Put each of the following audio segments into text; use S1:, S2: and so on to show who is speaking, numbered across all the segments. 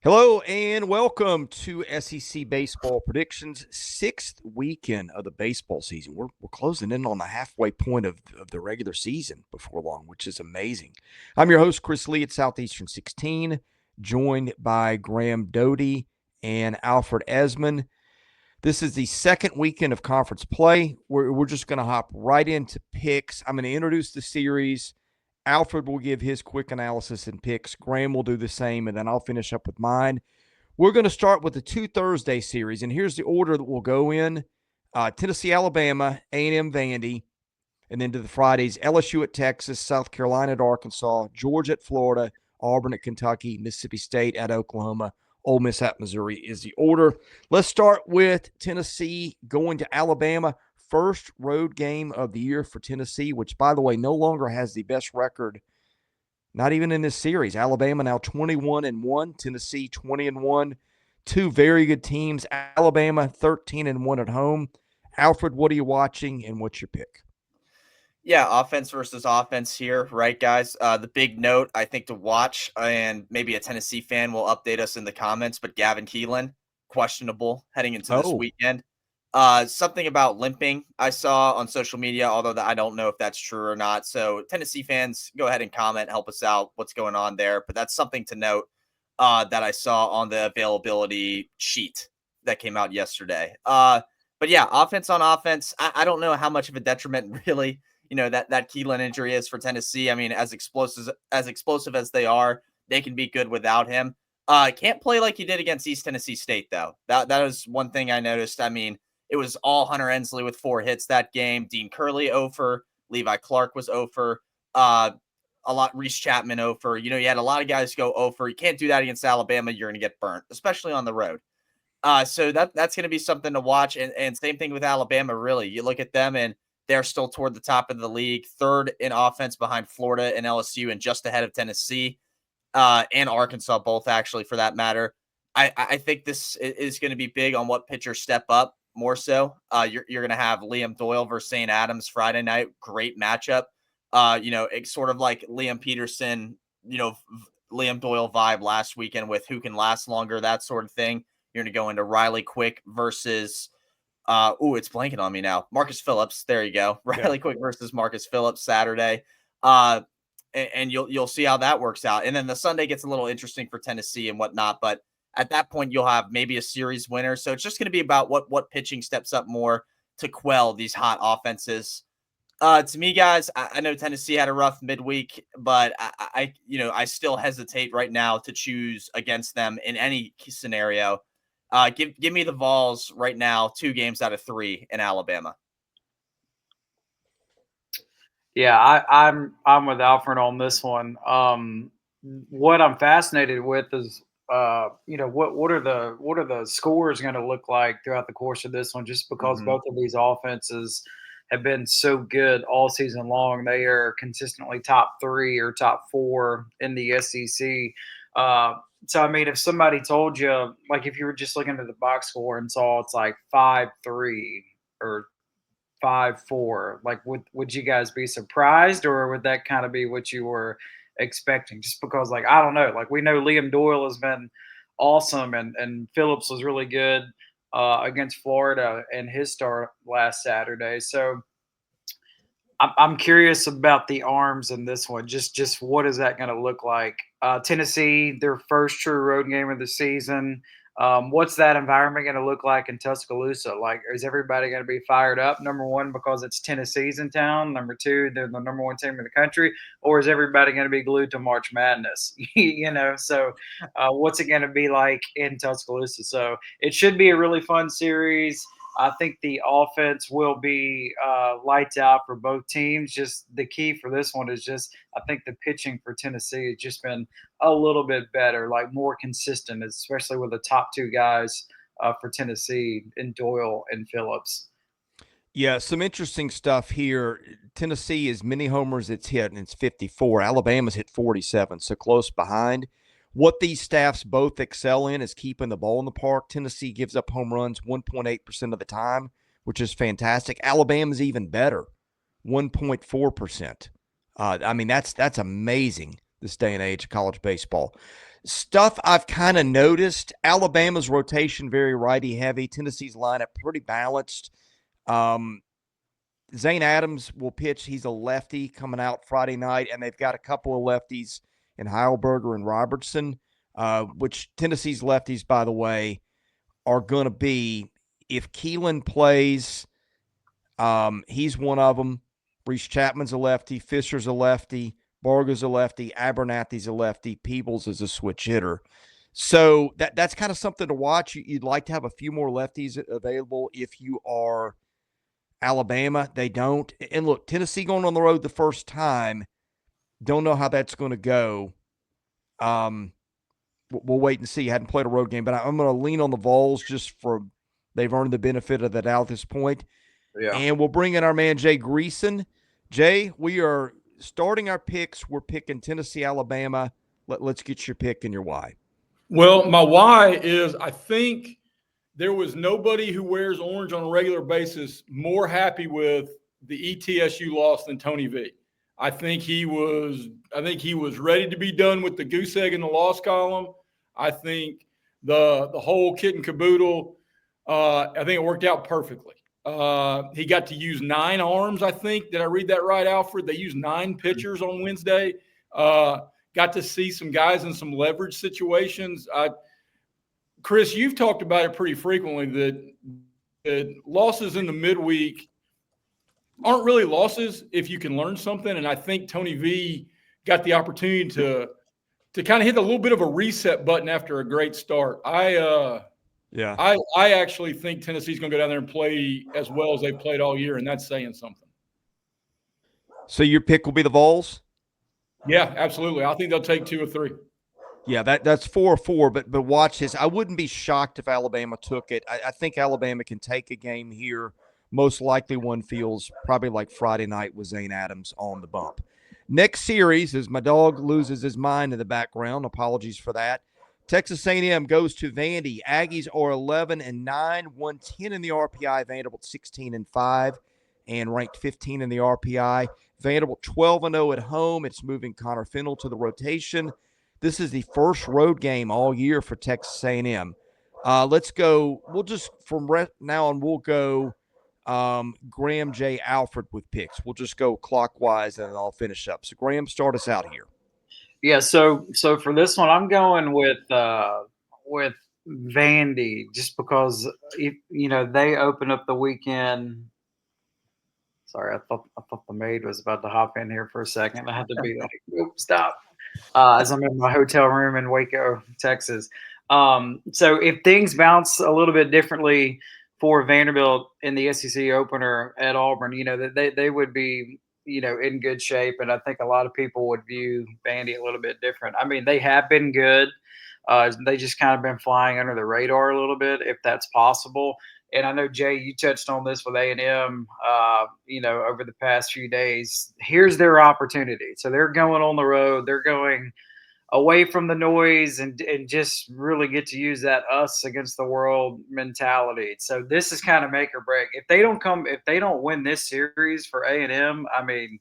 S1: Hello and welcome to SEC Baseball Predictions, sixth weekend of the baseball season. We're closing in on the halfway point of the regular season before long, which is amazing. I'm your host, Chris Lee at Southeastern 16, joined by Graham Doty and Alfred Ezman. This is the second weekend of conference play. We're just going to hop right into picks. I'm going to introduce the series. Alfred will give his quick analysis and picks. Graham will do the same, and then I'll finish up with mine. We're going to start with the two Thursday series, and here's the order that we'll go in. Tennessee, Alabama, A&M, Vandy, and then to the Fridays, LSU at Texas, South Carolina at Arkansas, Georgia at Florida, Auburn at Kentucky, Mississippi State at Oklahoma, Ole Miss at Missouri is the order. Let's start with Tennessee going to Alabama. First road game of the year for Tennessee, which, by the way, no longer has the best record, not even in this series. Alabama now 21-1, Tennessee 20-1. Two very good teams. Alabama 13-1 at home. Alfred, what are you watching and what's your pick?
S2: Yeah, offense versus offense here, right, guys? The big note, I think, to watch, and maybe a Tennessee fan will update us in the comments, but Gavin Keelan, questionable heading into this weekend. Something about limping I saw on social media, although I don't know if that's true or not. So Tennessee fans, go ahead and comment, help us out. What's going on there? But that's something to note that I saw on the availability sheet that came out yesterday. But yeah, offense on offense, I don't know how much of a detriment really, that Keelan injury is for Tennessee. I mean, as explosive as they are, they can be good without him. Can't play like he did against East Tennessee State, though. That was one thing I noticed. I mean, it was all Hunter Ensley with 4 hits that game. Dean Curley 0 for. Levi Clark was 0 for. Reese Chapman 0 for. You had a lot of guys go 0 for. You can't do that against Alabama. You're going to get burnt, especially on the road. So that's going to be something to watch. And same thing with Alabama, really. You look at them, and they're still toward the top of the league, third in offense behind Florida and LSU, and just ahead of Tennessee and Arkansas, both actually, for that matter. I think this is going to be big on what pitchers step up more so. You're going to have Liam Doyle versus St. Adams Friday night. Great matchup. It's sort of like Liam Peterson, Liam Doyle vibe last weekend with who can last longer, that sort of thing. You're going to go into Riley Quick versus it's blanking on me now. Marcus Phillips. There you go. Riley Quick versus Marcus Phillips Saturday. And you'll see how that works out. And then the Sunday gets a little interesting for Tennessee and whatnot. But at that point, you'll have maybe a series winner. So it's just going to be about what pitching steps up more to quell these hot offenses. To me, guys, I know Tennessee had a rough midweek, but I still hesitate right now to choose against them in any scenario. Give me the Vols right now, 2 games out of 3 in Alabama.
S3: Yeah, I'm with Alfred on this one. What I'm fascinated with is, what are the scores going to look like throughout the course of this one? Just because both of these offenses have been so good all season long, they are consistently top 3 or top 4 in the SEC. So I mean, if somebody told you, like, if you were just looking at the box score and saw it's like 5-3 or 5-4, like, would you guys be surprised, or would that kind of be what you were expecting? Just because, like, I don't know, like, we know Liam Doyle has been awesome, and Phillips was really good against Florida in his start last Saturday. So I'm curious about the arms in this one. Just what is that going to look like? Tennessee, their first true road game of the season. What's that environment going to look like in Tuscaloosa? Like, is everybody going to be fired up? Number one, because it's Tennessee's in town. Number two, they're the number 1 team in the country. Or is everybody going to be glued to March Madness? So what's it going to be like in Tuscaloosa? So it should be a really fun series. I think the offense will be lights out for both teams. Just the key for this one is I think the pitching for Tennessee has just been a little bit better, like more consistent, especially with the top 2 guys for Tennessee in Doyle and Phillips.
S1: Yeah, some interesting stuff here. Tennessee is many homers it's hit, and it's 54. Alabama's hit 47, so close behind. What these staffs both excel in is keeping the ball in the park. Tennessee gives up home runs 1.8% of the time, which is fantastic. Alabama's even better, 1.4%. I mean, that's amazing this day and age of college baseball. Stuff I've kind of noticed: Alabama's rotation very righty heavy. Tennessee's lineup pretty balanced. Zane Adams will pitch. He's a lefty coming out Friday night, and they've got a couple of lefties in Heilberger and Robertson, which Tennessee's lefties, by the way, are going to be, if Keelan plays, he's one of them. Reese Chapman's a lefty. Fisher's a lefty. Barga's a lefty. Abernathy's a lefty. Peebles is a switch hitter. So that's kind of something to watch. You'd like to have a few more lefties available if you are Alabama. They don't. And look, Tennessee going on the road the first time, don't know how that's going to go. We'll wait and see. Hadn't played a road game, but I'm going to lean on the Vols just for they've earned the benefit of the doubt at this point.
S3: Yeah.
S1: And we'll bring in our man, Jay Greason. Jay, we are starting our picks. We're picking Tennessee, Alabama. Let's get your pick and your why.
S4: Well, my why is I think there was nobody who wears orange on a regular basis more happy with the ETSU loss than Tony V. I think he was ready to be done with the goose egg in the loss column. I think the whole kit and caboodle, I think it worked out perfectly. He got to use 9 arms, I think. Did I read that right, Alfred? They used 9 pitchers on Wednesday. Got to see some guys in some leverage situations. Chris, you've talked about it pretty frequently that losses in the midweek aren't really losses if you can learn something. And I think Tony V got the opportunity to kind of hit a little bit of a reset button after a great start. I actually think Tennessee's going to go down there and play as well as they've played all year, and that's saying something.
S1: So your pick will be the Vols?
S4: Yeah, absolutely. I think they'll take 2 or 3.
S1: Yeah, that's 4-4, but watch this. I wouldn't be shocked if Alabama took it. I think Alabama can take a game here. Most likely one feels probably like Friday night with Zane Adams on the bump. Next series, as my dog loses his mind in the background, apologies for that. Texas A&M goes to Vandy. Aggies are 11-9, 110 in the RPI. Vanderbilt 16-5, and ranked 15 in the RPI. Vanderbilt 12-0 at home. It's moving Connor Fennell to the rotation. This is the first road game all year for Texas A&M. Let's go. We'll just from now on we'll go Graham, J, Alfred with picks. We'll just go clockwise and then I'll finish up. So Graham, start us out here.
S3: Yeah, so for this one, I'm going with Vandy just because they open up the weekend. Sorry, I thought the maid was about to hop in here for a second. I had to be like, "Nope, stop!" As I'm in my hotel room in Waco, Texas. So if things bounce a little bit differently for Vanderbilt in the SEC opener at Auburn, they would be in good shape, and I think a lot of people would view Vandy a little bit different. I mean, they have been good. They just kind of been flying under the radar a little bit, if that's possible. And I know, Jay, you touched on this with A&M, over the past few days. Here's their opportunity. So they're going on the road. They're going away from the noise and just really get to use that us against the world mentality. So this is kind of make or break. If they don't win this series for A&M, I mean,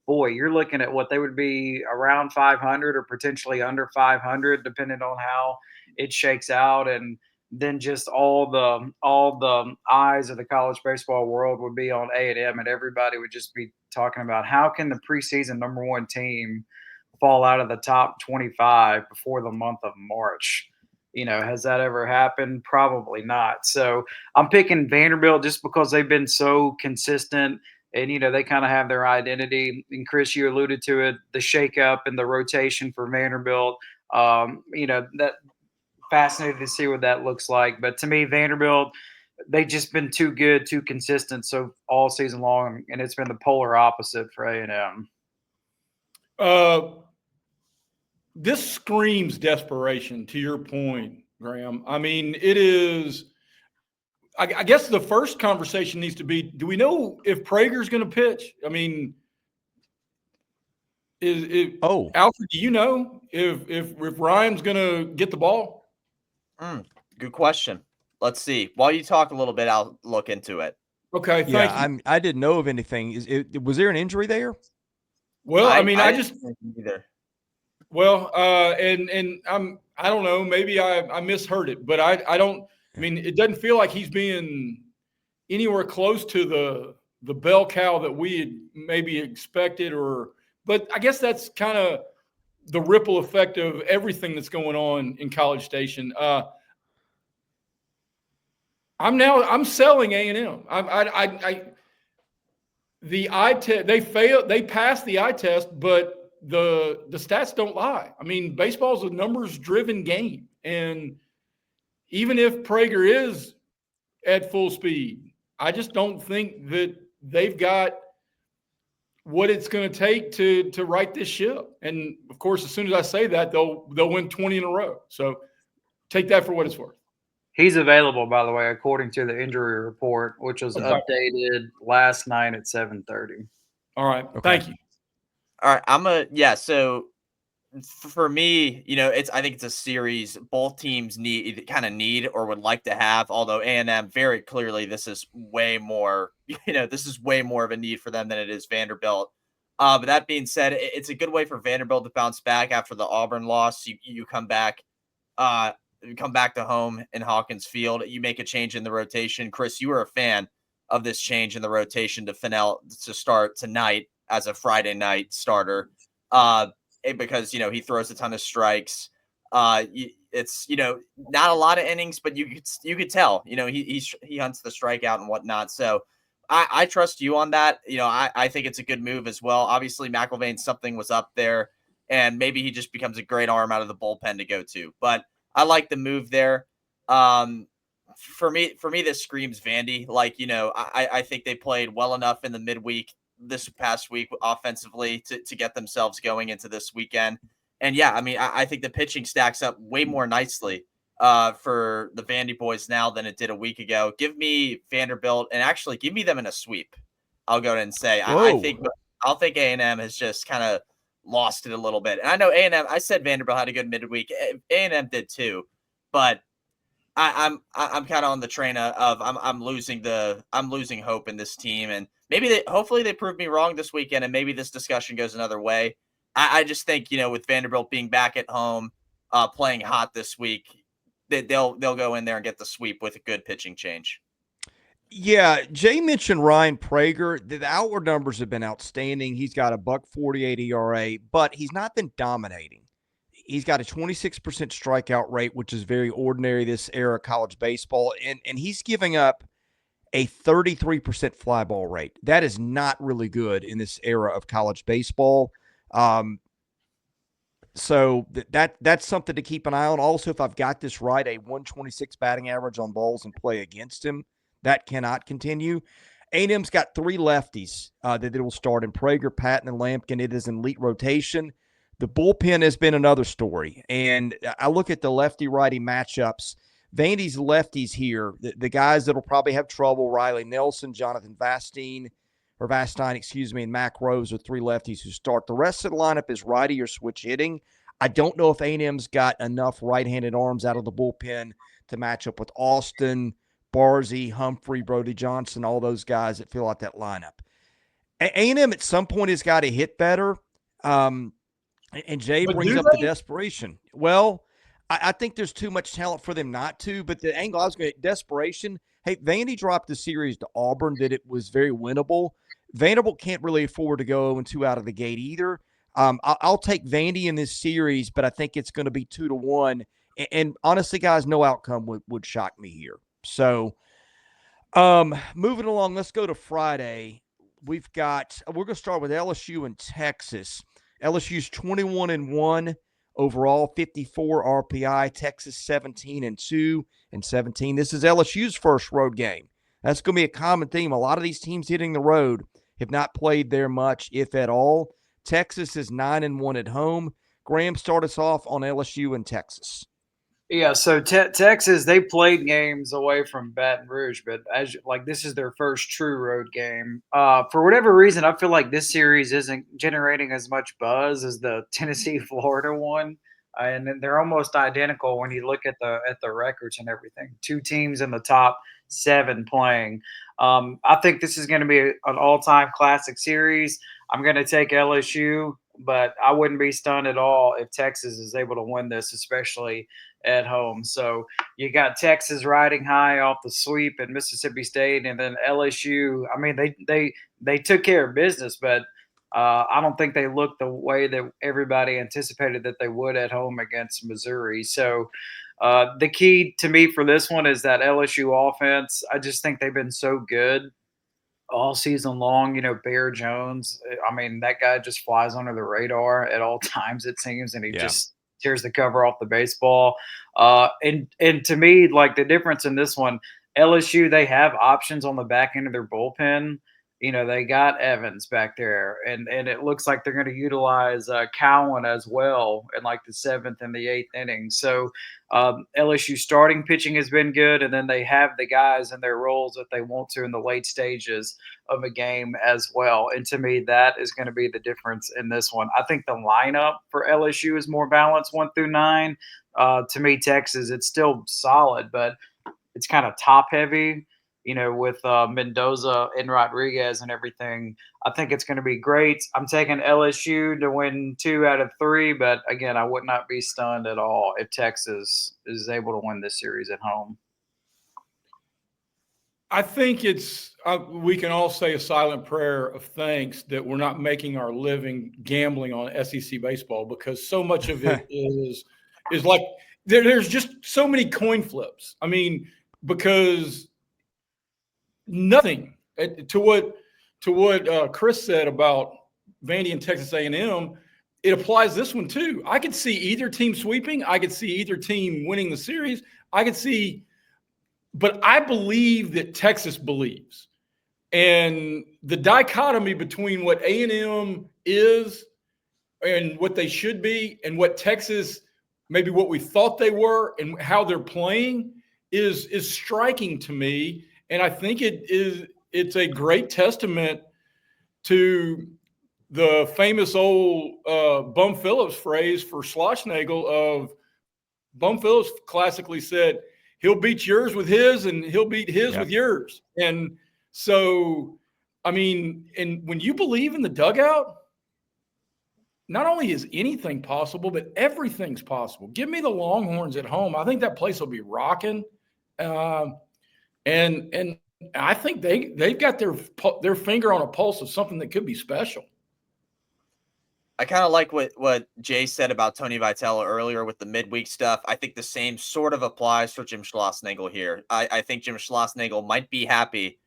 S3: boy, you're looking at what they would be around 500 or potentially under 500, depending on how it shakes out. And then just all the eyes of the college baseball world would be on A&M, and everybody would just be talking about how can the preseason number 1 team fall out of the top 25 before the month of March. Has that ever happened? Probably not. So I'm picking Vanderbilt just because they've been so consistent and, they kind of have their identity. And Chris, you alluded to it, the shakeup and the rotation for Vanderbilt. That fascinated to see what that looks like. But to me, Vanderbilt, they've just been too good, too consistent so all season long, and it's been the polar opposite for A&M.
S4: This screams desperation, to your point, Graham. I mean, it is – I guess the first conversation needs to be, do we know if Prager's going to pitch? I mean, Alfred, do you know if Ryan's going to get the ball?
S2: Good question. Let's see. While you talk a little bit, I'll look into it.
S4: Okay, thank you.
S1: I didn't know of anything. Was there an injury there?
S4: Well, I just –
S2: either.
S4: Well, and I don't know, maybe I misheard it, but I don't. I mean, it doesn't feel like he's being anywhere close to the bell cow that we had maybe expected, but I guess that's kind of the ripple effect of everything that's going on in College Station. I'm selling A&M. The eye test, they passed the eye test, but the stats don't lie. I mean, baseball is a numbers driven game, and even if Prager is at full speed, I just don't think that they've got what it's going to take to right this ship. And of course, as soon as I say that, they'll win 20 in a row. So take that for what it's worth.
S3: He's available, by the way, according to the injury report, which was updated last night at 7:30.
S4: All right. Okay. Thank you.
S2: All right. So for me, I think it's a series both teams need or would like to have, although A&M very clearly, this is way more of a need for them than it is Vanderbilt. But that being said, it's a good way for Vanderbilt to bounce back after the Auburn loss. You come back, to home in Hawkins Field. You make a change in the rotation. Chris, you were a fan of this change in the rotation to Fennell to start tonight as a Friday night starter. Because he throws a ton of strikes. It's not a lot of innings, but you could tell he hunts the strikeout and whatnot. So I trust you on that. I think it's a good move as well. Obviously, McIlvain, something was up there, and maybe he just becomes a great arm out of the bullpen to go to. But I like the move there. For me, this screams Vandy. I think they played well enough in the midweek this past week offensively to get themselves going into this weekend. And yeah, I mean, I think the pitching stacks up way more nicely for the Vandy boys now than it did a week ago. Give me Vanderbilt, and actually give me them in a sweep. I'll go ahead and say I think A&M has just kind of lost it a little bit. And I know A&M, I said Vanderbilt had a good midweek. A&M did too, but I'm kind of on the train of I'm losing hope in this team, and hopefully they prove me wrong this weekend, and maybe this discussion goes another way. I just think with Vanderbilt being back at home, playing hot this week, they'll go in there and get the sweep with a good pitching change.
S1: Yeah, Jay mentioned Ryan Prager. The outward numbers have been outstanding. He's got a .148 ERA, but he's not been dominating. He's got a 26% strikeout rate, which is very ordinary this era of college baseball, and he's giving up a 33% fly ball rate. That is not really good in this era of college baseball. So that's something to keep an eye on. Also, if I've got this right, a 126 batting average on balls in play against him. That cannot continue. A&M's got three lefties that it will start in Prager, Patton, and Lampkin. It is an elite rotation. The bullpen has been another story. And I look at the lefty-righty matchups. Vandy's lefties here, the guys that will probably have trouble, Riley Nelson, Jonathan Vastine, and Mac Rose are three lefties who start. The rest of the lineup is righty or switch hitting. I don't know if A&M's got enough right-handed arms out of the bullpen to match up with Austin, Barzy, Humphrey, Brody Johnson, all those guys that fill out that lineup. A&M at some point has got to hit better. And Jay brings up the desperation. Well, I think there's too much talent for them not to, but the angle I was going to desperation. Hey, Vandy dropped the series to Auburn that it was very winnable. Vanderbilt can't really afford to go 0-2 out of the gate either. I'll take Vandy in this series, but I think it's going to be 2-1. And honestly, guys, no outcome would shock me here. So, moving along, let's go to Friday. We're going to start with LSU and Texas. LSU's 21-1 overall, 54 RPI. Texas 17-2 and 17. This is LSU's first road game. That's going to be a common theme. A lot of these teams hitting the road have not played there much, if at all. Texas is 9-1 at home. Graham, start us off on LSU and Texas.
S3: Yeah, so Texas, they played games away from Baton Rouge, but this is their first true road game. For whatever reason, I feel like this series isn't generating as much buzz as the Tennessee-Florida one, and they're almost identical when you look at the records and everything. Two teams in the top 7 playing. I think this is going to be an all-time classic series. I'm going to take LSU but I wouldn't be stunned at all if Texas is able to win this, especially at home. So you got Texas riding high off the sweep at Mississippi State, and then LSU. I mean, they took care of business, but I don't think they looked the way that everybody anticipated that they would at home against Missouri. So the key to me for this one is that LSU offense. I just think they've been so good all season long. Bear Jones, I mean, that guy just flies under the radar at all times, it seems, and he just tears the cover off the baseball. And to me, like, the difference in this one, LSU, they have options on the back end of their bullpen. They got Evans back there, and it looks like they're going to utilize Cowan as well in like the 7th and the 8th inning. So LSU starting pitching has been good, and then they have the guys in their roles that they want to in the late stages of a game as well. And to me, that is going to be the difference in this one. I think the lineup for LSU is more balanced 1 through 9. To me, Texas, it's still solid, but it's kind of top heavy. With Mendoza and Rodriguez and everything. I think it's going to be great. I'm taking LSU to win 2 out of 3, but again, I would not be stunned at all if Texas is able to win this series at home.
S4: I think it's we can all say a silent prayer of thanks that we're not making our living gambling on SEC baseball, because so much of it is like there's just so many coin flips. I mean, because nothing to what Chris said about Vandy and Texas A&M, it applies this one too. I could see either team sweeping. I could see either team winning the series. But I believe that Texas believes. And the dichotomy between what A&M is and what they should be and what Texas, maybe what we thought they were and how they're playing is striking to me. And I think it's a great testament to the famous old Bum Phillips phrase for Schlossnagle of Bum Phillips classically said, he'll beat yours with his and he'll beat his with yours. And so, I mean, and when you believe in the dugout, not only is anything possible, but everything's possible. Give me the Longhorns at home. I think that place will be rocking. And I think they've got their finger on a pulse of something that could be special.
S2: I kind of like what Jay said about Tony Vitello earlier with the midweek stuff. I think the same sort of applies for Jim Schlossnagle here. I think Jim Schlossnagle might be happy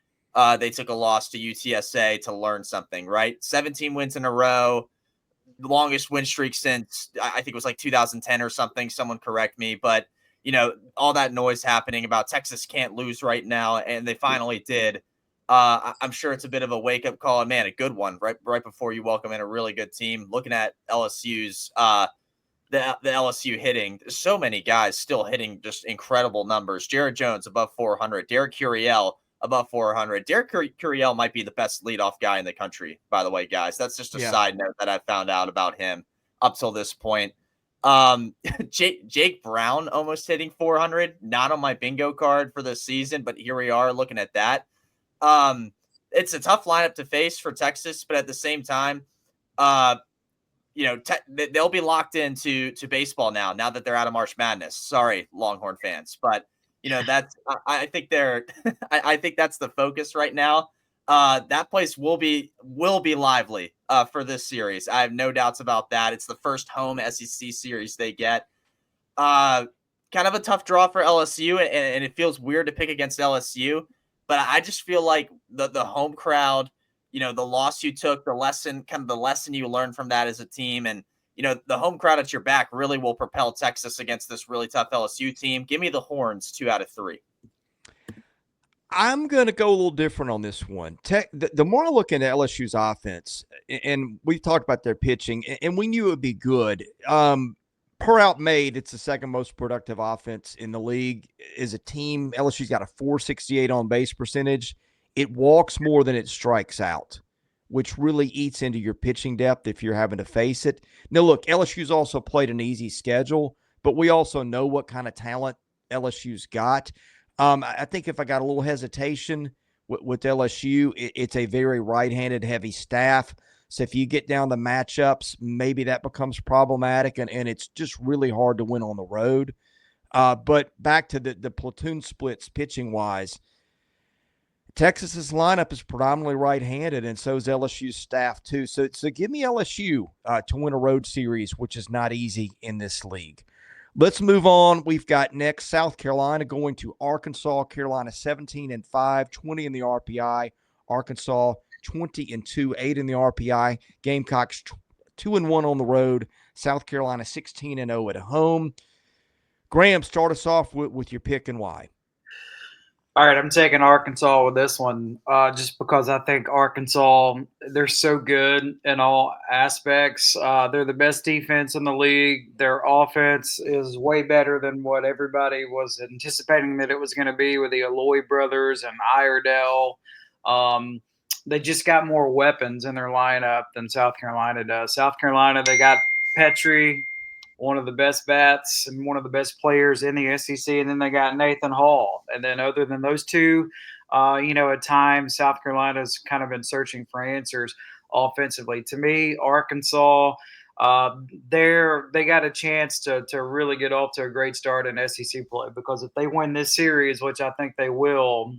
S2: they took a loss to UTSA to learn something, right? 17 wins in a row, the longest win streak since I think it was like 2010 or something. Someone correct me, but all that noise happening about Texas can't lose right now, and they finally did. I'm sure it's a bit of a wake-up call, and man, a good one right before you welcome in a really good team. Looking at LSU's the LSU hitting, there's so many guys still hitting just incredible numbers. Jared Jones above 400, Derek Curiel above 400. Derek Curiel might be the best leadoff guy in the country, by the way, guys. That's just a side note that I found out about him up till this point. Jake Brown almost hitting 400, not on my bingo card for this season, but here we are looking at that. It's a tough lineup to face for Texas, but at the same time, they'll be locked into baseball now that they're out of March Madness. Sorry, Longhorn fans, but that's I think I think that's the focus right now. That place will be lively for this series. I have no doubts about that. It's the first home SEC series they get. Kind of a tough draw for LSU, and it feels weird to pick against LSU. But I just feel like the home crowd, the loss you took, the lesson you learned from that as a team, and the home crowd at your back really will propel Texas against this really tough LSU team. Give me the Horns 2 out of 3.
S1: I'm going to go a little different on this one. The more I look into LSU's offense, and we've talked about their pitching, and we knew it would be good. Per out made, it's the second most productive offense in the league as a team. LSU's got a .468 on base percentage. It walks more than it strikes out, which really eats into your pitching depth if you're having to face it. Now, look, LSU's also played an easy schedule, but we also know what kind of talent LSU's got. I think if I got a little hesitation with LSU, it's a very right-handed heavy staff. So if you get down the matchups, maybe that becomes problematic, and it's just really hard to win on the road. But back to the platoon splits pitching-wise, Texas's lineup is predominantly right-handed, and so is LSU's staff too. So give me LSU to win a road series, which is not easy in this league. Let's move on. We've got next South Carolina going to Arkansas. Carolina 17-5, 20 in the RPI. Arkansas 20-2, 8 in the RPI. Gamecocks 2-1 on the road. South Carolina 16-0 at home. Graham, start us off with your pick and why.
S3: All right, I'm taking Arkansas with this one just because I think Arkansas, they're so good in all aspects. They're the best defense in the league. Their offense is way better than what everybody was anticipating that it was going to be with the Aloy brothers and Iredell. They just got more weapons in their lineup than South Carolina does. South Carolina, they got Petrie, one of the best bats and one of the best players in the SEC. And then they got Nathan Hall. And then other than those two, at times South Carolina's kind of been searching for answers offensively. To me, Arkansas, they got a chance to really get off to a great start in SEC play, because if they win this series, which I think they will,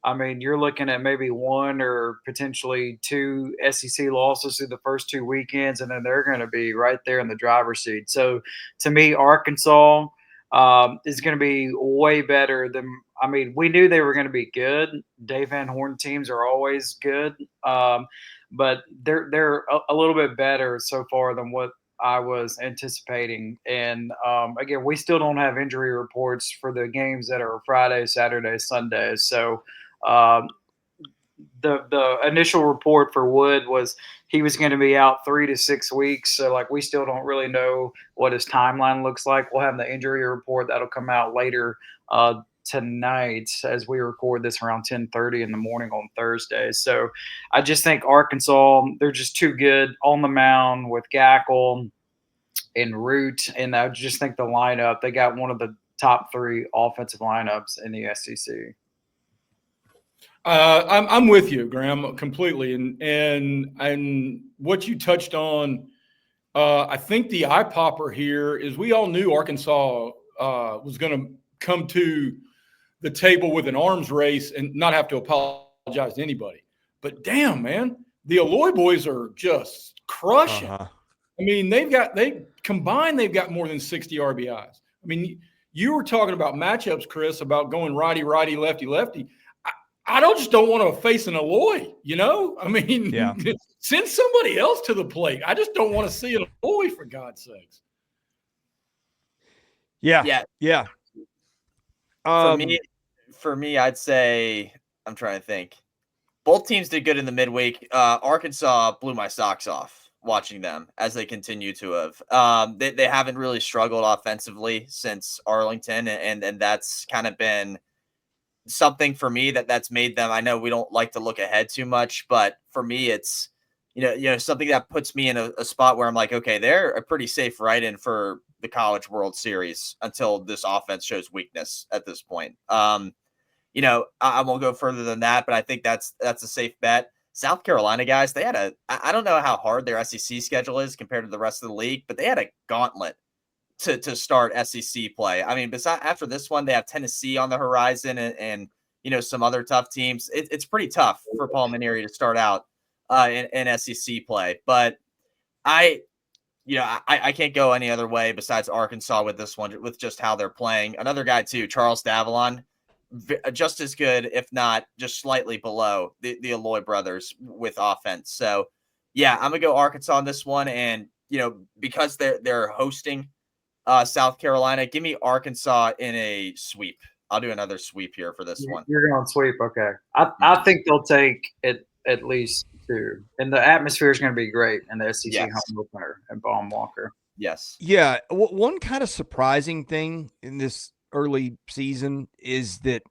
S3: I mean, you're looking at maybe one or potentially two SEC losses through the first 2 weekends, and then they're going to be right there in the driver's seat. So, to me, Arkansas is going to be way better than – I mean, we knew they were going to be good. Dave Van Horn teams are always good, but they're a little bit better so far than what I was anticipating. And, again, we still don't have injury reports for the games that are Friday, Saturday, Sunday. So, the initial report for Wood was he was going to be out 3 to 6 weeks. So, we still don't really know what his timeline looks like. We'll have the injury report that'll come out later tonight as we record this around 10:30 in the morning on Thursday. So, I just think Arkansas, they're just too good on the mound with Gackle and Root. And I just think the lineup, they got one of the top 3 offensive lineups in the SEC.
S4: I'm with you, Graham, completely. And what you touched on, I think the eye popper here is we all knew Arkansas was going to come to the table with an arms race and not have to apologize to anybody. But damn, man, the Aloy boys are just crushing. I mean, they've got more than 60 RBIs. I mean, you were talking about matchups, Chris, about going righty, righty, lefty, lefty. I just don't want to face an Aloy, I mean, yeah. Send somebody else to the plate. I just don't want to see an Aloy, for God's sakes.
S1: Yeah.
S2: For me, I'd say, I'm trying to think. Both teams did good in the midweek. Arkansas blew my socks off watching them as they continue to have. They haven't really struggled offensively since Arlington, and that's kind of been something for me that's made them. I know we don't like to look ahead too much, but for me, it's something that puts me in a spot where I'm like, okay, they're a pretty safe write-in for the College World Series until this offense shows weakness at this point. I won't go further than that, but I think that's a safe bet. South Carolina guys, they had I don't know how hard their SEC schedule is compared to the rest of the league, but they had a gauntlet to start SEC play. I mean, besides after this one, they have Tennessee on the horizon and some other tough teams. It's pretty tough for Paul Mainieri to start out in SEC play. But I can't go any other way besides Arkansas with this one, with just how they're playing. Another guy too, Charles Davalon, just as good, if not just slightly below the Aloy brothers with offense. So yeah, I'm gonna go Arkansas on this one, and because they're hosting South Carolina, give me Arkansas in a sweep. I'll do another sweep here for this one.
S3: You're going sweep, okay. I think they'll take it at least 2. And the atmosphere is going to be great in the SEC home opener at Baum Walker.
S2: Yes.
S1: Yeah. One kind of surprising thing in this early season is that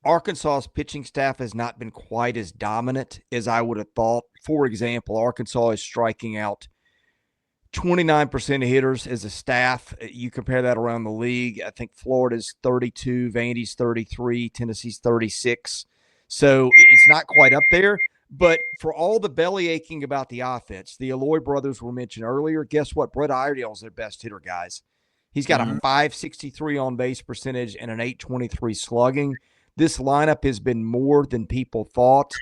S1: Arkansas's pitching staff has not been quite as dominant as I would have thought. For example, Arkansas is striking out 29% of hitters as a staff. You compare that around the league. I think Florida's 32, Vandy's 33, Tennessee's 36. So it's not quite up there. But for all the belly aching about the offense, the Eloy brothers were mentioned earlier. Guess what? Brett Iredale's their best hitter, guys. He's got a .563 on base percentage and an .823 slugging. This lineup has been more than people thought.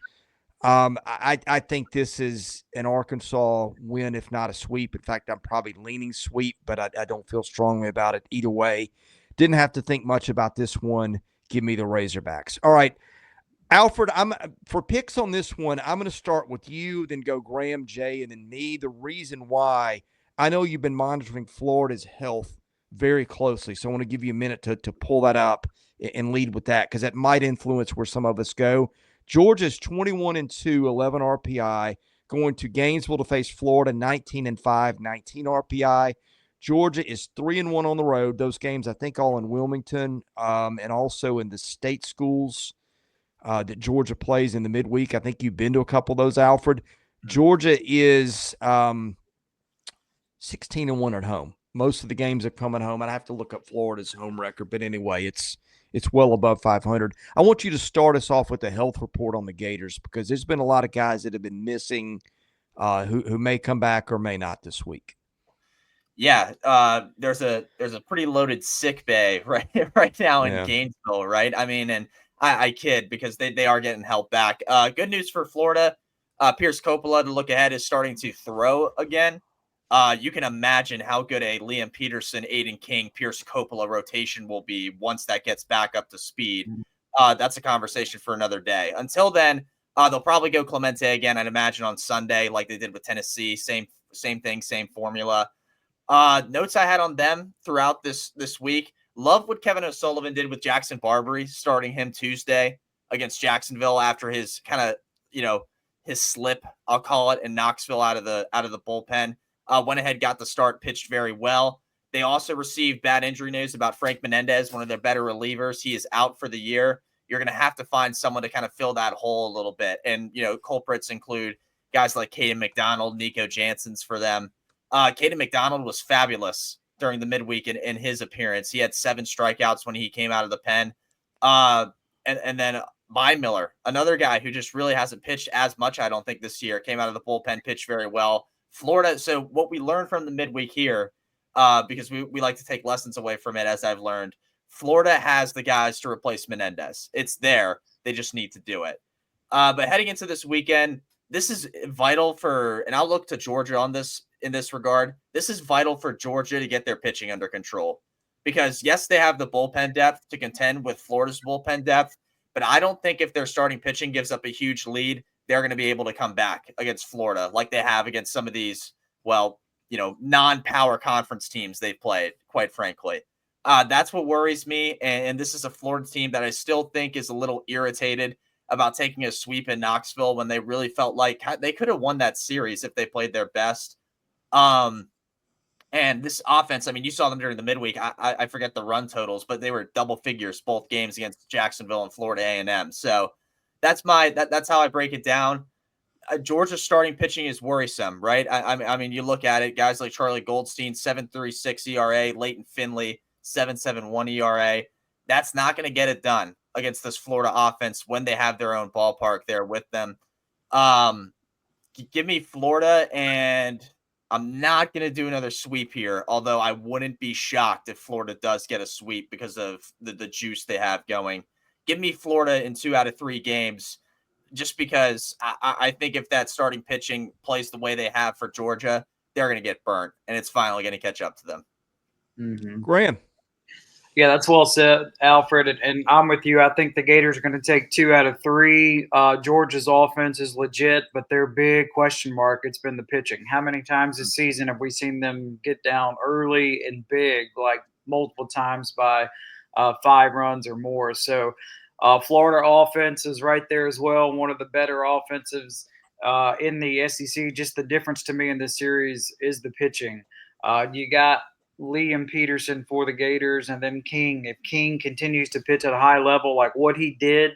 S1: I think this is an Arkansas win, if not a sweep. In fact, I'm probably leaning sweep, but I don't feel strongly about it either way. Didn't have to think much about this one. Give me the Razorbacks. All right. Alfred, for picks on this one, I'm going to start with you, then go Graham, Jay, and then me. The reason why, I know you've been monitoring Florida's health very closely, so I want to give you a minute to pull that up and lead with that, because that might influence where some of us go. Georgia's 21-2, 11 RPI, going to Gainesville to face Florida, 19-5, 19 RPI. Georgia is 3-1 on the road. Those games, I think, all in Wilmington, and also in the state schools that Georgia plays in the midweek. I think you've been to a couple of those, Alfred. Georgia is 16-1 at home. Most of the games are coming home. I'd have to look up Florida's home record, but anyway, it's well above 500. I want you to start us off with the health report on the Gators, because there's been a lot of guys that have been missing who may come back or may not this week.
S2: Yeah, there's a pretty loaded sick bay right now in Gainesville, right? I mean, and I kid, because they are getting help back. Good news for Florida. Pierce Coppola, to look ahead, is starting to throw again. You can imagine how good a Liam Peterson, Aiden King, Pierce Coppola rotation will be once that gets back up to speed. That's a conversation for another day. Until then, they'll probably go Clemente again, I'd imagine, on Sunday, like they did with Tennessee. Same thing, same formula. Notes I had on them throughout this week. Love what Kevin O'Sullivan did with Jackson Barbary, starting him Tuesday against Jacksonville after his kind of, his slip, I'll call it, in Knoxville out of the bullpen. Went ahead, got the start, pitched very well. They also received bad injury news about Frank Menendez, one of their better relievers. He is out for the year. You're going to have to find someone to kind of fill that hole a little bit. And, culprits include guys like Caden McDonald, Nico Jansen's for them. Caden McDonald was fabulous during the midweek in his appearance. He had 7 strikeouts when he came out of the pen. And then Vine Miller, another guy who just really hasn't pitched as much, I don't think, this year, came out of the bullpen, pitched very well. Florida, so what we learned from the midweek here, because we like to take lessons away from it, as I've learned, Florida has the guys to replace Menendez. It's there. They just need to do it. But heading into this weekend, this is vital for, and I'll look to Georgia on this in this regard. This is vital for Georgia to get their pitching under control, because yes, they have the bullpen depth to contend with Florida's bullpen depth, but I don't think if their starting pitching gives up a huge lead, they're going to be able to come back against Florida like they have against some of these, non-power conference teams they've played, quite frankly. That's what worries me. And this is a Florida team that I still think is a little irritated about taking a sweep in Knoxville when they really felt like they could have won that series if they played their best. And this offense, I mean, you saw them during the midweek. I forget the run totals, but they were double figures both games against Jacksonville and Florida A&M. So that's how I break it down. Georgia's starting pitching is worrisome, right? I mean, you look at it, guys like Charlie Goldstein, 7.36 ERA, Leighton Finley, 7.71 ERA. That's not going to get it done against this Florida offense when they have their own ballpark there with them. Give me Florida, and I'm not going to do another sweep here, although I wouldn't be shocked if Florida does get a sweep because of the juice they have going. Give me Florida in 2 out of 3 games, just because I think if that starting pitching plays the way they have for Georgia, they're going to get burnt, and it's finally going to catch up to them.
S3: Mm-hmm.
S1: Graham.
S3: Yeah, that's well said, Alfred, and I'm with you. I think the Gators are going to take 2 out of 3. Georgia's offense is legit, but their big question mark, it's been the pitching. How many times this season have we seen them get down early and big, like multiple times by 5 runs or more? So Florida offense is right there as well, one of the better offensives in the SEC. Just the difference to me in this series is the pitching. You got Liam Peterson for the Gators, and then King. If King continues to pitch at a high level, like what he did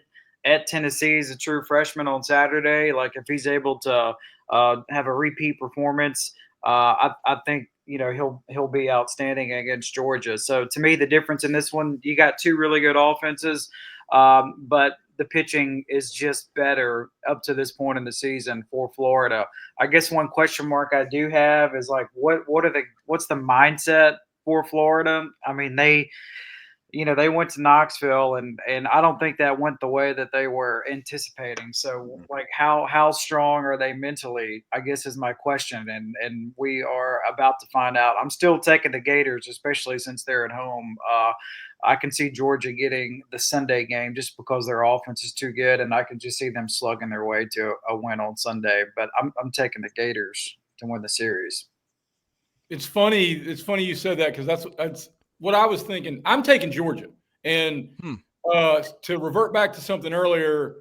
S3: at Tennessee as a true freshman on Saturday, like if he's able to have a repeat performance, I think he'll be outstanding against Georgia. So to me, the difference in this one, you got 2 really good offenses, but the pitching is just better up to this point in the season for Florida. I guess one question mark I do have is like, what's the mindset for Florida? I mean, they went to Knoxville, and I don't think that went the way that they were anticipating. So, like, how strong are they mentally, I guess, is my question. And we are about to find out. I'm still taking the Gators, especially since they're at home. I can see Georgia getting the Sunday game just because their offense is too good, and I can just see them slugging their way to a win on Sunday. But I'm taking the Gators to win the series.
S4: It's funny you said that, because that's what I was thinking. I'm taking Georgia. And to revert back to something earlier,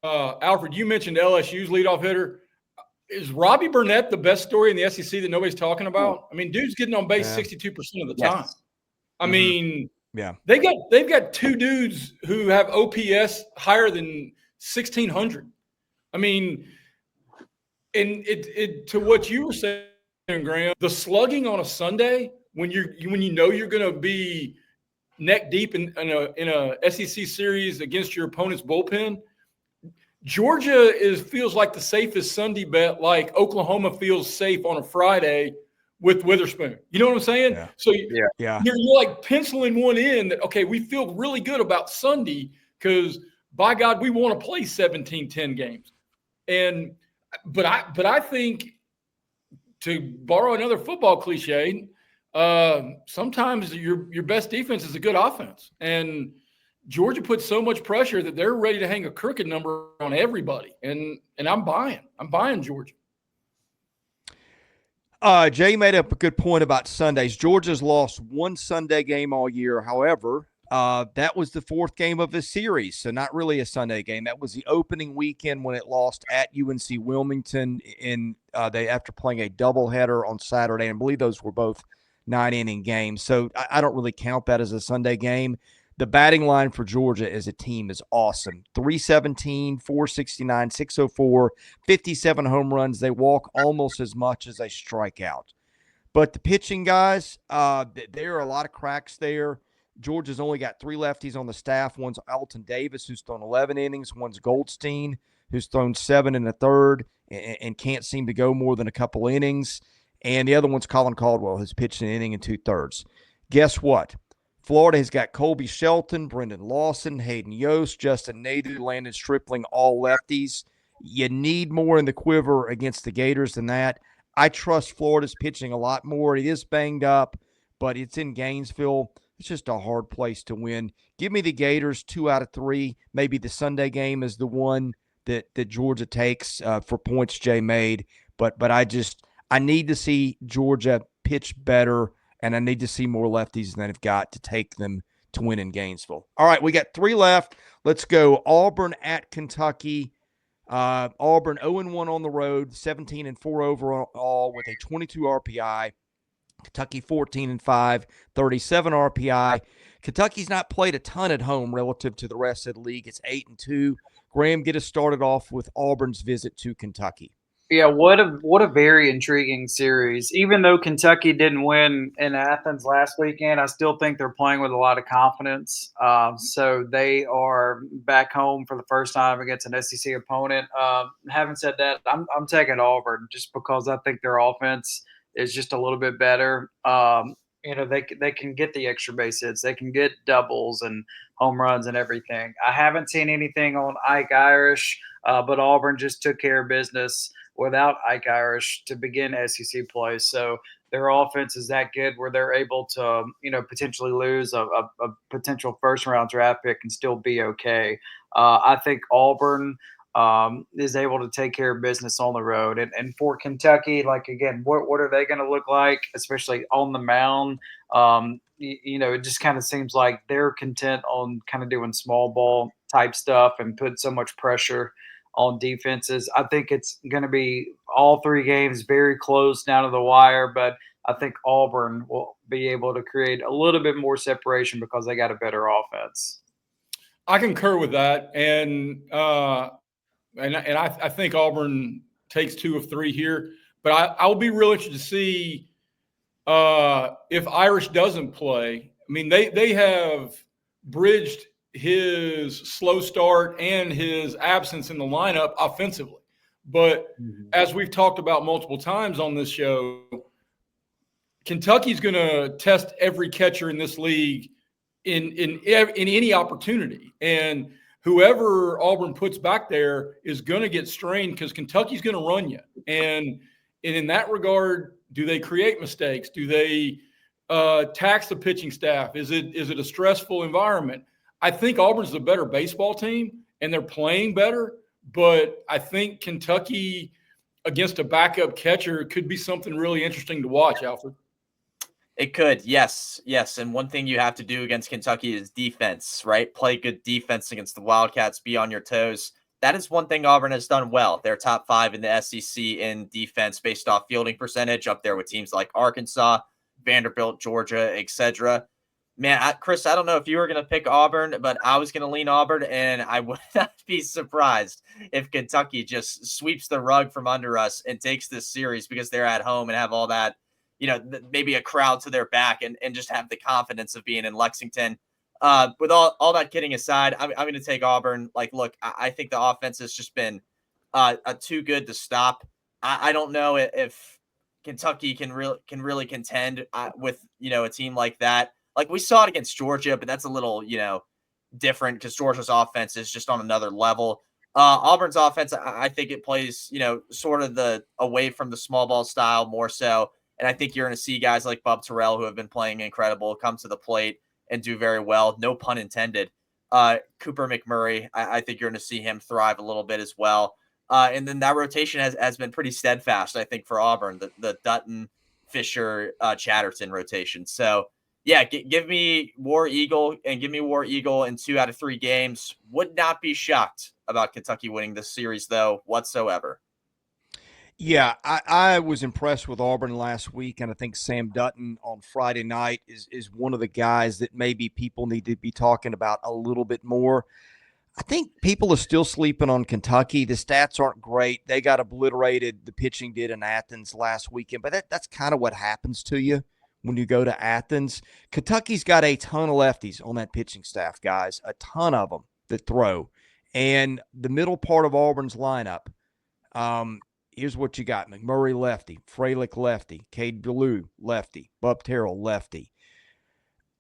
S4: Alfred, you mentioned LSU's leadoff hitter. Is Robbie Burnett the best story in the SEC that nobody's talking about? I mean, dude's getting on base 62% of the time. I mean, they've got two dudes who have OPS higher than 1,600. I mean, and it to what you were saying, Graham, the slugging on a Sunday when you know you're going to be neck deep in a SEC series against your opponent's bullpen. Georgia feels like the safest Sunday bet, like Oklahoma feels safe on a Friday with Witherspoon. You know what I'm saying?
S1: Yeah.
S4: So you're like penciling one in that, okay, we feel really good about Sunday because, by God, we want to play 17-10 games. But I think, to borrow another football cliche, sometimes your best defense is a good offense. And Georgia puts so much pressure that they're ready to hang a crooked number on everybody. And I'm buying Georgia.
S1: Jay made up a good point about Sundays. Georgia's lost one Sunday game all year. However, that was the fourth game of the series, so not really a Sunday game. That was the opening weekend when it lost at UNC Wilmington after playing a doubleheader on Saturday. And I believe those were both 9-inning games. So I don't really count that as a Sunday game. The batting line for Georgia as a team is awesome. 317, 469, 604, 57 home runs. They walk almost as much as they strike out. But the pitching guys, there are a lot of cracks there. Georgia's only got 3 lefties on the staff. One's Alton Davis, who's thrown 11 innings. One's Goldstein, who's thrown 7 1/3 and can't seem to go more than a couple innings. And the other one's Colin Caldwell, who's pitched an inning and 2/3. Guess what? Florida has got Colby Shelton, Brendan Lawson, Hayden Yost, Justin Nader, Landon Stripling, all lefties. You need more in the quiver against the Gators than that. I trust Florida's pitching a lot more. It is banged up, but it's in Gainesville. It's just a hard place to win. Give me the Gators 2 out of 3. Maybe the Sunday game is the one that Georgia takes for points Jay made. But I need to see Georgia pitch better, and I need to see more lefties than they've got to take them to win in Gainesville. All right, we got 3 left. Let's go. Auburn at Kentucky. Auburn 0-1 on the road, 17-4 overall with a 22 RPI. Kentucky 14-5, 37 RPI. Kentucky's not played a ton at home relative to the rest of the league. It's 8-2. Graham, get us started off with Auburn's visit to Kentucky.
S3: Yeah, what a very intriguing series. Even though Kentucky didn't win in Athens last weekend, I still think they're playing with a lot of confidence. So they are back home for the first time against an SEC opponent. Having said that, I'm taking Auburn just because I think their offense is just a little bit better. They can get the extra base hits. They can get doubles and home runs and everything. I haven't seen anything on Ike Irish, but Auburn just took care of business without Ike Irish to begin SEC play. So their offense is that good where they're able to, potentially lose a potential first-round draft pick and still be okay. I think Auburn is able to take care of business on the road. And for Kentucky, like, again, what are they going to look like, especially on the mound? It just kind of seems like they're content on kind of doing small ball type stuff and put so much pressure on defenses. I think it's going to be all 3 games very close down to the wire, but I think Auburn will be able to create a little bit more separation because they got a better offense.
S4: I concur with that. And I think Auburn takes 2 of 3 here. But I'll be real interested to see if Irish doesn't play. I mean, they have bridged his slow start and his absence in the lineup offensively. But as we've talked about multiple times on this show, Kentucky's going to test every catcher in this league in any opportunity. And whoever Auburn puts back there is going to get strained because Kentucky's going to run you. And in that regard, do they create mistakes? Do they tax the pitching staff? Is it a stressful environment? I think Auburn's the better baseball team, and they're playing better. But I think Kentucky against a backup catcher could be something really interesting to watch, Alfred.
S2: It could, yes. And one thing you have to do against Kentucky is defense, right? Play good defense against the Wildcats, be on your toes. That is one thing Auburn has done well. They're top 5 in the SEC in defense based off fielding percentage, up there with teams like Arkansas, Vanderbilt, Georgia, etc. Man, Chris, I don't know if you were going to pick Auburn, but I was going to lean Auburn, and I would not be surprised if Kentucky just sweeps the rug from under us and takes this series because they're at home and have all that, maybe a crowd to their back and just have the confidence of being in Lexington. With all that kidding aside, I'm going to take Auburn. Look, I think the offense has just been too good to stop. I don't know if Kentucky can really contend with, a team like that. Like we saw it against Georgia, but that's a little, different because Georgia's offense is just on another level. Auburn's offense, I think it plays, sort of the away from the small ball style more so. And I think you're going to see guys like Bub Terrell, who have been playing incredible, come to the plate and do very well. No pun intended. Cooper McMurray, I think you're going to see him thrive a little bit as well. And then that rotation has been pretty steadfast, I think, for Auburn, the Dutton, Fisher, Chatterton rotation. So, yeah, give me War Eagle and give me War Eagle in 2 out of 3 games. Would not be shocked about Kentucky winning this series, though, whatsoever.
S1: Yeah, I was impressed with Auburn last week, and I think Sam Dutton on Friday night is one of the guys that maybe people need to be talking about a little bit more. I think people are still sleeping on Kentucky. The stats aren't great. They got obliterated, the pitching did in Athens last weekend, but that's kind of what happens to you when you go to Athens. Kentucky's got a ton of lefties on that pitching staff, guys, a ton of them that throw. And the middle part of Auburn's lineup, here's what you got. McMurray, lefty. Freilich, lefty. Cade Ballou, lefty. Bub Terrell, lefty.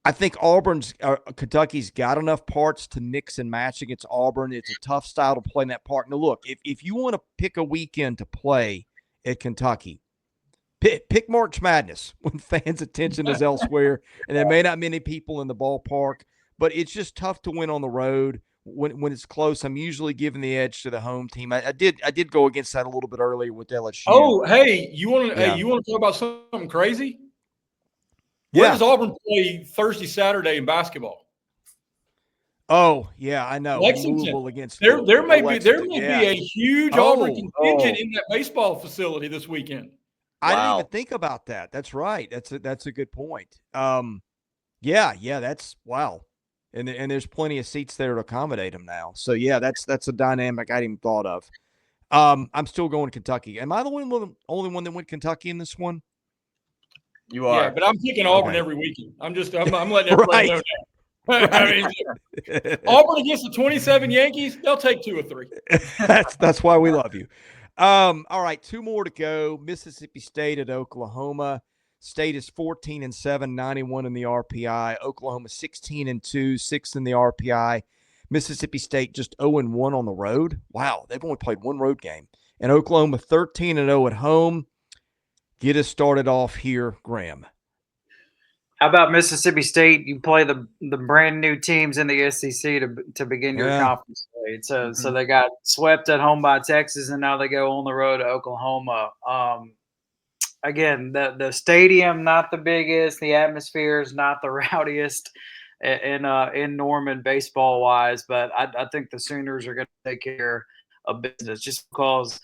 S1: I think Kentucky's got enough parts to mix and match against Auburn. It's a tough style to play in that park. Now, look, if you want to pick a weekend to play at Kentucky, pick March Madness when fans' attention is elsewhere, and there may not many people in the ballpark, but it's just tough to win on the road. When it's close, I'm usually giving the edge to the home team. I did go against that a little bit earlier with LSU.
S4: Oh, hey, you want to talk about something crazy? Where does Auburn play Thursday, Saturday in basketball?
S1: Oh, yeah, I know.
S4: Lexington
S1: Against
S4: there may be
S1: yeah.
S4: a huge Auburn contingent in that baseball facility this weekend.
S1: I didn't even think about that. That's right. That's a good point. Yeah, that's wow. And there's plenty of seats there to accommodate them now. So yeah, that's a dynamic I hadn't even thought of. I'm still going Kentucky. Am I the only one that went Kentucky in this one?
S2: You are.
S4: Yeah, but I'm picking Auburn every weekend. I'm letting everybody know that. I mean, Auburn against the 27 Yankees, they'll take 2 or 3.
S1: That's why we love you. All right, 2 more to go. Mississippi State at Oklahoma. State is 14-7, 91 in the RPI. Oklahoma 16-2, 6th in the RPI. Mississippi State just 0-1 on the road. Wow, they've only played 1 road game. And Oklahoma 13-0 at home. Get us started off here, Graham.
S3: How about Mississippi State? You play the brand new teams in the SEC to begin your conference play. So they got swept at home by Texas, and now they go on the road to Oklahoma. Again, the stadium not the biggest, the atmosphere is not the rowdiest in Norman baseball wise, but I think the Sooners are going to take care of business just because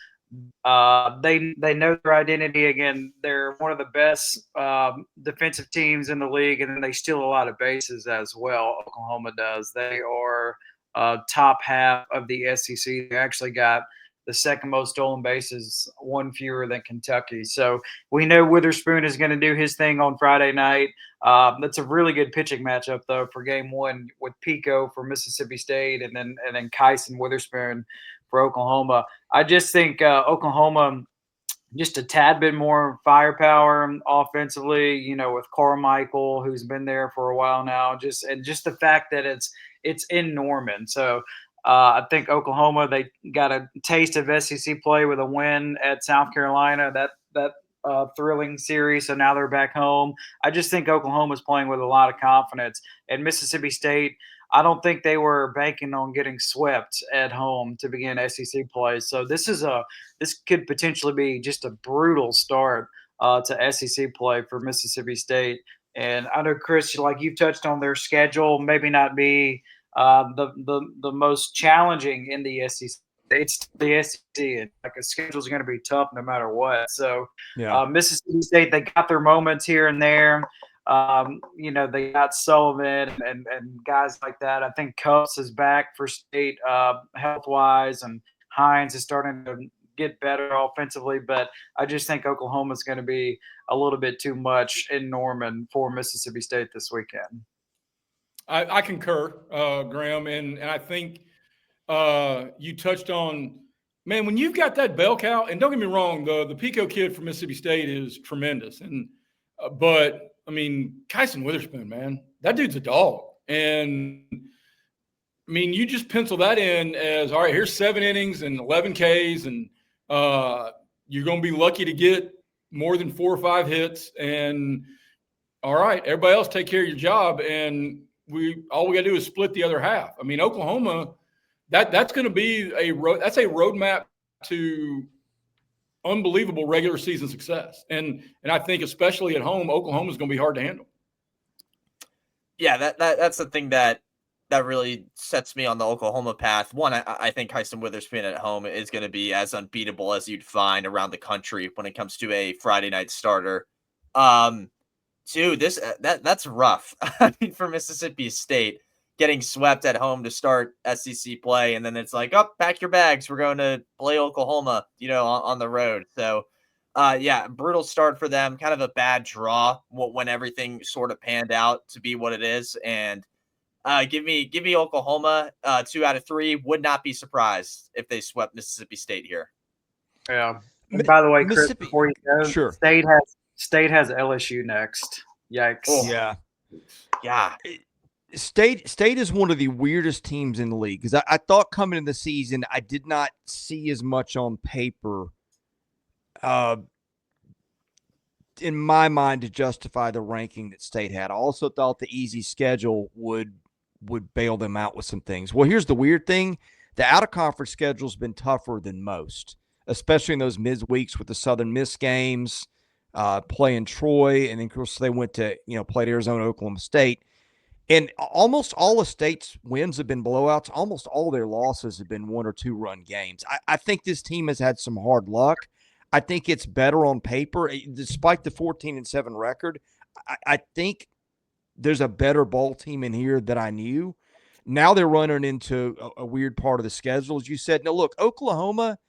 S3: they know their identity. Again, they're one of the best defensive teams in the league, and then they steal a lot of bases as well. Oklahoma does. They are top half of the SEC. They actually got the second most stolen bases, one fewer than Kentucky. So we know Witherspoon is going to do his thing on Friday night. That's a really good pitching matchup, though, for game one with Pico for Mississippi State and then Kyson Witherspoon for Oklahoma. I just think Oklahoma just a tad bit more firepower offensively, with Carmichael, who's been there for a while now. Just the fact that it's in Norman. So I think Oklahoma, they got a taste of SEC play with a win at South Carolina. That thrilling series. So now they're back home. I just think Oklahoma's playing with a lot of confidence. And Mississippi State, I don't think they were banking on getting swept at home to begin SEC play. So this could potentially be just a brutal start to SEC play for Mississippi State. And I know, Chris, like you've touched on, their schedule maybe not be the most challenging in the SEC. It's the SEC, and like the schedule is going to be tough no matter what. So Mississippi State, they got their moments here and there. They got Sullivan and guys like that. I think Cups is back for State health-wise, and Hines is starting to get better offensively. But I just think Oklahoma is going to be a little bit too much in Norman for Mississippi State this weekend.
S4: I concur, Graham, and I think you touched on, man, when you've got that bell cow, and don't get me wrong, the Pico kid from Mississippi State is tremendous, but I mean, Kyson Witherspoon, man, that dude's a dog. And I mean, you just pencil that in as, all right, here's 7 innings and 11 Ks, and you're going to be lucky to get more than 4 or 5 hits. And all right, everybody else take care of your job. And all we got to do is split the other half. I mean, Oklahoma, that's going to be that's a roadmap to unbelievable regular season success. And I think especially at home, Oklahoma is going to be hard to handle.
S2: Yeah, that's the thing that really sets me on the Oklahoma path. One, I think Kyson Witherspoon at home is going to be as unbeatable as you'd find around the country when it comes to a Friday night starter. Two, that's rough. I mean, for Mississippi State, getting swept at home to start SEC play, and then it's like, oh, pack your bags, we're going to play Oklahoma, on the road. So, brutal start for them. Kind of a bad draw when everything sort of panned out to be what it is. And give me Oklahoma 2 out of 3. Would not be surprised if they swept Mississippi State here.
S3: Yeah. And by the way, Chris, before you go,
S1: sure.
S3: State has LSU next. Yikes!
S1: Oh. Yeah. State is one of the weirdest teams in the league because I thought coming into the season I did not see as much on paper in my mind to justify the ranking that State had. I also thought the easy schedule would bail them out with some things. Well, here's the weird thing. The out-of-conference schedule's been tougher than most, especially in those midweeks with the Southern Miss games, playing Troy, and then, of course, they went to, played Arizona, Oklahoma State. And almost all of State's wins have been blowouts. Almost all their losses have been 1 or 2 run games. I think this team has had some hard luck. I think it's better on paper. Despite the 14-7 record, I think there's a better ball team in here that I knew. Now they're running into a weird part of the schedule, as you said. Now, look, Oklahoma,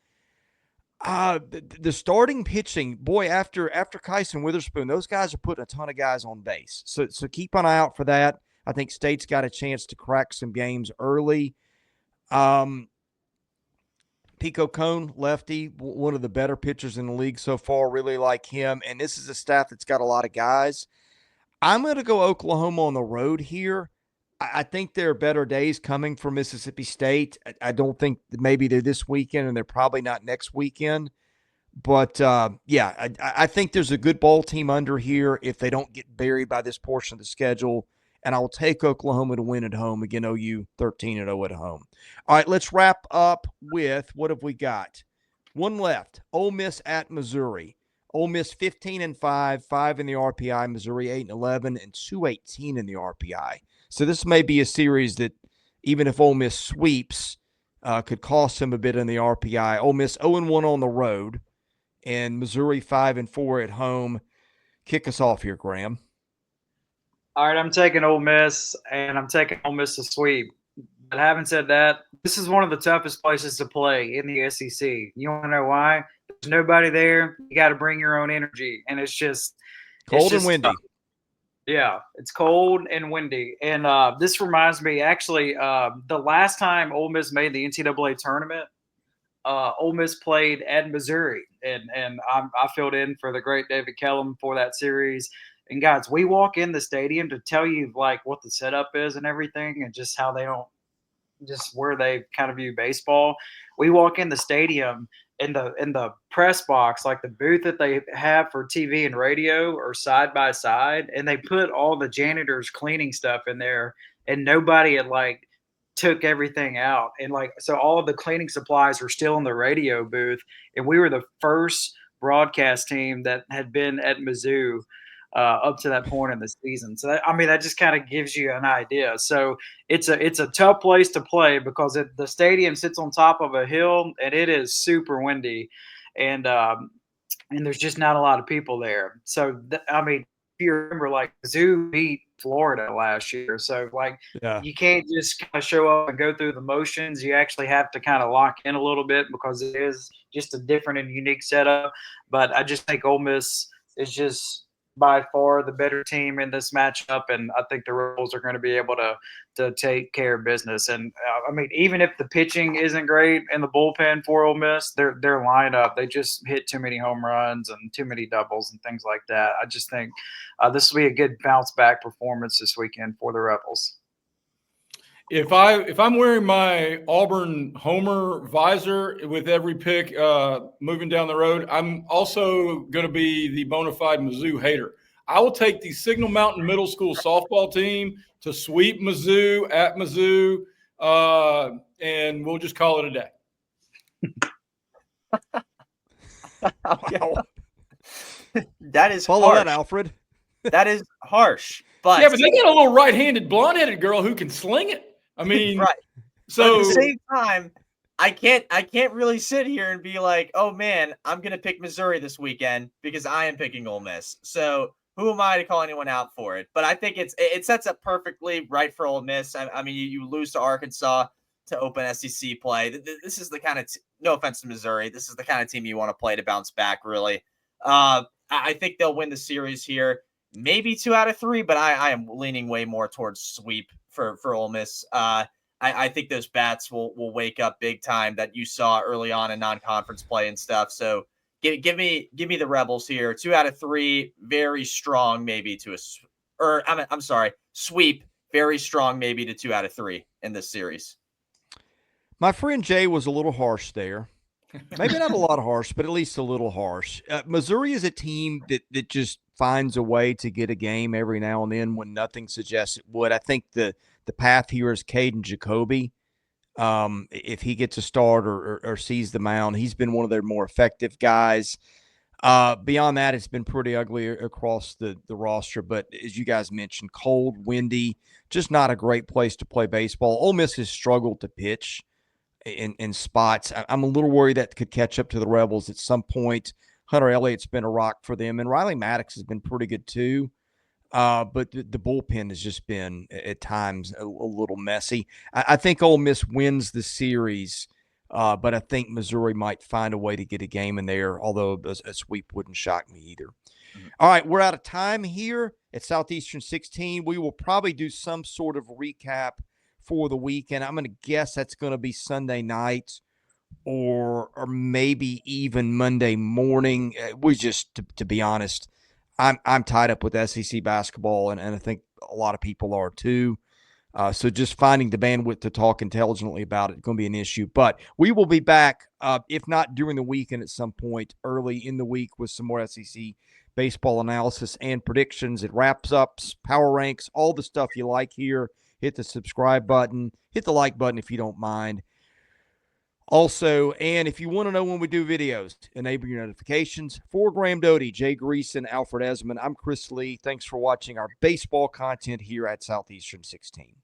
S1: the starting pitching, boy, after Kyson Witherspoon, those guys are putting a ton of guys on base. So keep an eye out for that. I think State's got a chance to crack some games early. Pico Cone, lefty, one of the better pitchers in the league so far. Really like him. And this is a staff that's got a lot of guys. I'm going to go Oklahoma on the road here. I think there are better days coming for Mississippi State. I don't think maybe they're this weekend, and they're probably not next weekend. But, I think there's a good ball team under here if they don't get buried by this portion of the schedule. And I'll take Oklahoma to win at home. Again, OU 13-0 at home. All right, let's wrap up with what have we got? One left, Ole Miss at Missouri. Ole Miss 15-5, 5 in the RPI. Missouri 8-11, and 2-18 in the RPI. So this may be a series that even if Ole Miss sweeps, could cost them a bit in the RPI. Ole Miss 0-1 on the road, and Missouri 5-4 at home. Kick us off here, Graham.
S3: All right, I'm taking Ole Miss, and I'm taking Ole Miss to sweep. But having said that, this is one of the toughest places to play in the SEC. You want to know why? There's nobody there. You got to bring your own energy, and it's just
S1: Cold and windy.
S3: tough. Yeah, it's cold and windy. And this reminds me, actually, the last time Ole Miss made the NCAA tournament, Ole Miss played at Missouri, and I filled in for the great David Kellum for that series. And guys, we walk in the stadium to tell you like what the setup is and everything, and just how they don't, just where they kind of view baseball. We walk in the stadium, in the press box, like the booth that they have for TV and radio are side by side, and they put all the janitors cleaning stuff in there, and nobody had like took everything out, and like so all of the cleaning supplies were still in the radio booth, and we were the first broadcast team that had been at Mizzou up to that point in the season. So that, I mean, that just kind of gives you an idea. So it's a tough place to play because the stadium sits on top of a hill and it is super windy, and there's just not a lot of people there. So I mean, if you remember, like Mizzou beat Florida last year, so like you can't just kind of show up and go through the motions. You actually have to kind of lock in a little bit because it is just a different and unique setup. But I just think Ole Miss is just by far the better team in this matchup, and I think the Rebels are going to be able to take care of business. And I mean, even if the pitching isn't great in the bullpen for Ole Miss, their lineup, they just hit too many home runs and too many doubles and things like that. I just think this will be a good bounce back performance this weekend for the Rebels.
S4: If I'm wearing my Auburn homer visor with every pick moving down the road, I'm also going to be the bona fide Mizzou hater. I will take the Signal Mountain Middle School softball team to sweep Mizzou at Mizzou, and we'll just call it a day.
S2: Wow. That is
S1: Follow
S2: harsh.
S1: that, Alfred.
S2: That is harsh. But
S4: yeah, but they got a little right-handed, blonde-headed girl who can sling it. I mean,
S2: right.
S4: So
S2: but at the same time, I can't really sit here and be like, oh man, I'm gonna pick Missouri this weekend because I am picking Ole Miss. So who am I to call anyone out for it? But I think it sets up perfectly right for Ole Miss. I mean, you lose to Arkansas to open SEC play. This is the kind of no offense to Missouri, this is the kind of team you want to play to bounce back. Really, I think they'll win the series here. Maybe 2 out of 3, but I am leaning way more towards sweep for Ole Miss. I think those bats will wake up big time that you saw early on in non-conference play and stuff. So give me the Rebels here. 2 out of 3, very strong, maybe to I'm sorry, sweep, very strong, maybe to 2 out of 3 in this series.
S1: My friend Jay was a little harsh there. Maybe not a lot harsh, but at least a little harsh. Missouri is a team that just finds a way to get a game every now and then when nothing suggests it would. I think the path here is Caden Jacoby. If he gets a start or sees the mound, he's been one of their more effective guys. Beyond that, it's been pretty ugly across the roster. But as you guys mentioned, cold, windy, just not a great place to play baseball. Ole Miss has struggled to pitch in spots. I'm a little worried that could catch up to the Rebels at some point. Hunter Elliott's been a rock for them, and Riley Maddox has been pretty good too. But the bullpen has just been at times a little messy. I think Ole Miss wins the series, but I think Missouri might find a way to get a game in there, although a sweep wouldn't shock me either. Mm-hmm. All right, we're out of time here at Southeastern 16. We will probably do some sort of recap for the weekend. I'm going to guess that's going to be Sunday night or maybe even Monday morning. We just, to be honest, I'm tied up with SEC basketball, and I think a lot of people are too. So just finding the bandwidth to talk intelligently about it is going to be an issue. But we will be back, if not during the weekend at some point early in the week with some more SEC baseball analysis and predictions. It wraps up power ranks, all the stuff you like here. Hit the subscribe button. Hit the like button if you don't mind. Also, and if you want to know when we do videos, enable your notifications. For Graham Doty, Jay Greason, Alfred Ezman, I'm Chris Lee. Thanks for watching our baseball content here at Southeastern 16.